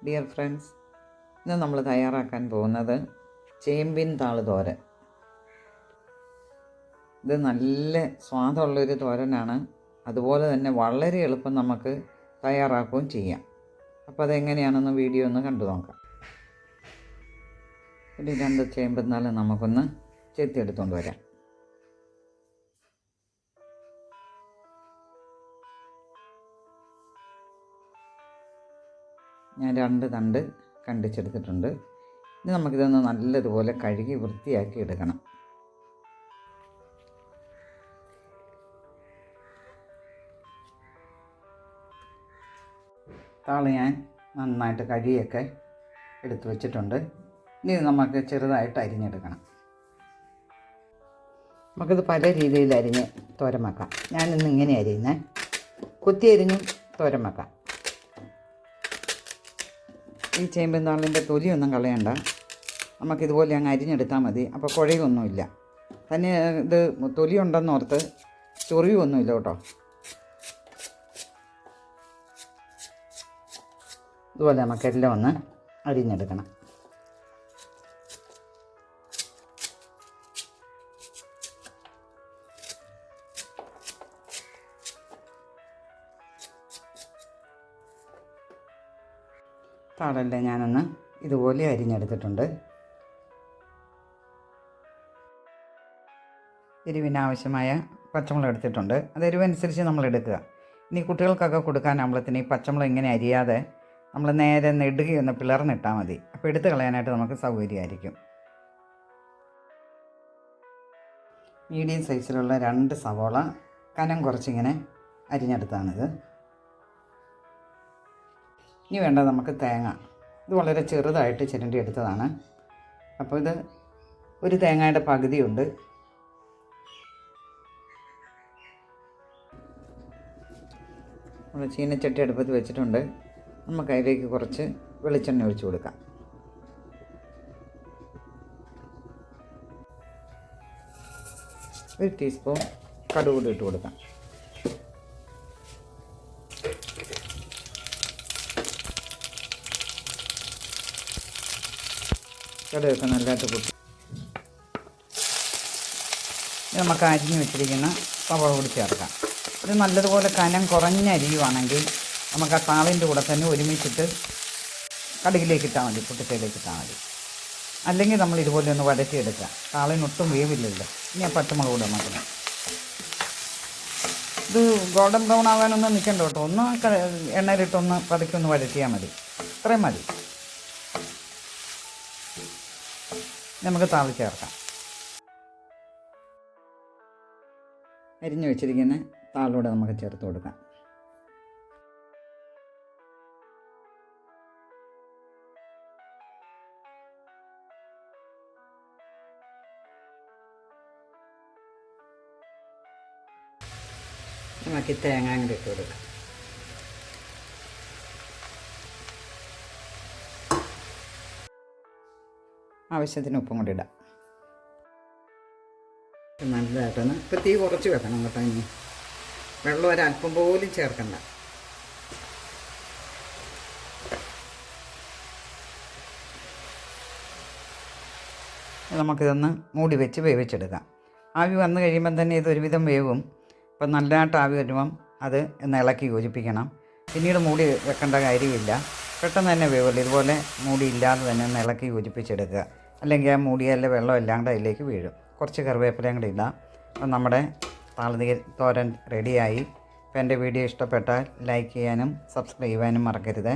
Dear friends, ഇന്ന് നമ്മൾ തയ്യാറാക്കാൻ പോകുന്നത് ചേമ്പിൻ താള് തോരൻ. ഇത് നല്ല സ്വാദുള്ളൊരു തോരനാണ്. അതുപോലെ തന്നെ വളരെ എളുപ്പം നമുക്ക് തയ്യാറാക്കുകയും ചെയ്യാം. അപ്പോൾ അതെങ്ങനെയാണെന്ന് വീഡിയോ ഒന്ന് കണ്ടു നോക്കാം. ഒരു 2 ചേമ്പിൻ താള് നമുക്കൊന്ന് ചെത്തിയെടുത്തുകൊണ്ട് വരാം. ഞാൻ 2 തണ്ട് കണ്ടിച്ചെടുത്തിട്ടുണ്ട്. ഇനി നമുക്കിതൊന്ന് നല്ലതുപോലെ കഴുകി വൃത്തിയാക്കി എടുക്കണം. താള് ഞാൻ നന്നായിട്ട് കഴുകിയൊക്കെ എടുത്തു വച്ചിട്ടുണ്ട്. ഇനി നമുക്ക് ചെറുതായിട്ട് അരിഞ്ഞെടുക്കണം. നമുക്കിത് പല രീതിയിൽ അരിഞ്ഞ് തോരൻ വെക്കാം. ഞാനിന്ന് ഇങ്ങനെ അരിയുന്നേ, കുത്തി അരിഞ്ഞും തോരൻ വെക്കാം. ഈ ചേമ്പിൻ താളിൻ്റെ തൊലിയൊന്നും കളയണ്ട, നമുക്കിതുപോലെ അങ്ങ് അരിഞ്ഞെടുത്താൽ മതി. അപ്പോൾ കുഴയൊന്നുമില്ല. തന്നെ ഇത് തൊലിയുണ്ടെന്നോർത്ത് ചൊറിയൊന്നുമില്ല കേട്ടോ. ഇതുപോലെ നമുക്കെല്ലാം ഒന്ന് അരിഞ്ഞെടുക്കണം. താളെല്ലാം ഞാനൊന്ന് ഇതുപോലെ അരിഞ്ഞെടുത്തിട്ടുണ്ട്. എരിവിനാവശ്യമായ പച്ചമുളക് എടുത്തിട്ടുണ്ട്. അത് എരിവനുസരിച്ച് നമ്മൾ എടുക്കുക. ഇനി കുട്ടികൾക്കൊക്കെ കൊടുക്കാനാകുമ്പോഴത്തേന് ഈ പച്ചമുളക് ഇങ്ങനെ അരിയാതെ നമ്മൾ നേരെ നെടുകയൊന്ന് പിളർന്നിട്ടാൽ മതി. അപ്പോൾ എടുത്ത് കളയാനായിട്ട് നമുക്ക് സൗകര്യമായിരിക്കും. മീഡിയം സൈസിലുള്ള 2 സവോള കനം കുറച്ചിങ്ങനെ അരിഞ്ഞെടുത്താണിത്. ഇനി വേണ്ടത് നമുക്ക് തേങ്ങ. ഇത് വളരെ ചെറുതായിട്ട് ചിരണ്ടി എടുത്തതാണ്. അപ്പോൾ ഇത് ഒരു തേങ്ങയുടെ പകുതിയുണ്ട്. നമ്മൾ ചീനച്ചട്ടി അടുപ്പത്ത് വെച്ചിട്ടുണ്ട്. നമുക്ക് അതിലേക്ക് കുറച്ച് വെളിച്ചെണ്ണ ഒഴിച്ച് കൊടുക്കാം. ഒരു ടീസ്പൂൺ കടുക് കൂടി ഇട്ട് കൊടുക്കാം. കടുകൊക്കെ നല്ലതായിട്ട് പൊട്ടി നമുക്ക് അരിഞ്ഞ് വെച്ചിരിക്കുന്ന സവോള കൂടി ചേർക്കാം. ഇത് നല്ലതുപോലെ കനം കുറഞ്ഞ അരിയുവാണെങ്കിൽ നമുക്ക് ആ താളിൻ്റെ കൂടെ തന്നെ ഒരുമിച്ചിട്ട് കടുകിലേക്ക് ഇട്ടാൽ മതി, പൊട്ടിച്ചയിലേക്ക് ഇട്ടാൽ മതി. അല്ലെങ്കിൽ നമ്മൾ ഇതുപോലെ ഒന്ന് വഴറ്റിയെടുക്കുക. താളിനൊട്ടും വേവില്ലല്ലോ. ഇനി ആ പച്ചമുളക് കൂടെ നോക്കണം. ഇത് ഗോൾഡൻ ബ്രൗൺ ആവാനൊന്നും നിൽക്കണ്ട കേട്ടോ. ഒന്ന് എണ്ണയിലിട്ടൊന്ന് പതുക്കൊന്ന് വഴറ്റിയാൽ മതി. ഇത്രയും മതി. നമുക്ക് താളി ചേർക്കാം. അരിഞ്ഞു വെച്ചിരിക്കുന്ന താളൂടെ നമുക്ക് ചേർത്ത് കൊടുക്കാം. നമുക്ക് തേങ്ങ കൂടി ഇട്ട് കൊടുക്കാം. ആവശ്യത്തിന് ഉപ്പും കൂടി ഇടാം. നല്ലതായിട്ടൊന്ന് ഇപ്പോൾ തീ കുറച്ച് വെക്കണം കേട്ടോ. ഇനി വെള്ളം ഒരല്പം പോലും ചേർക്കണ്ട. നമുക്കിതൊന്ന് മൂടി വെച്ച് വേവിച്ചെടുക്കാം. ആവി വന്നു കഴിയുമ്പം തന്നെ ഇതൊരുവിധം വേവും. അപ്പം നല്ലതായിട്ട് ആവി വരുമ്പം അത് ഒന്ന് ഇളക്കി യോജിപ്പിക്കണം. പിന്നീട് മൂടി വെക്കേണ്ട കാര്യമില്ല, പെട്ടെന്ന് തന്നെ വേവുള്ളൂ. ഇതുപോലെ മൂടി ഇല്ലാതെ തന്നെ ഒന്ന് ഇളക്കി യോജിപ്പിച്ചെടുക്കുക. അല്ലെങ്കിൽ ആ മൂടിയാലെ വെള്ളം എല്ലാം അതിലേക്ക് വീഴും. കുറച്ച് കറിവേപ്പിലയും കൂടി ഇടാം. അപ്പം നമ്മുടെ താള് തോരൻ റെഡിയായി. അപ്പോൾ എൻ്റെ വീഡിയോ ഇഷ്ടപ്പെട്ടാൽ ലൈക്ക് ചെയ്യാനും സബ്സ്ക്രൈബ് ചെയ്യാനും മറക്കരുത്.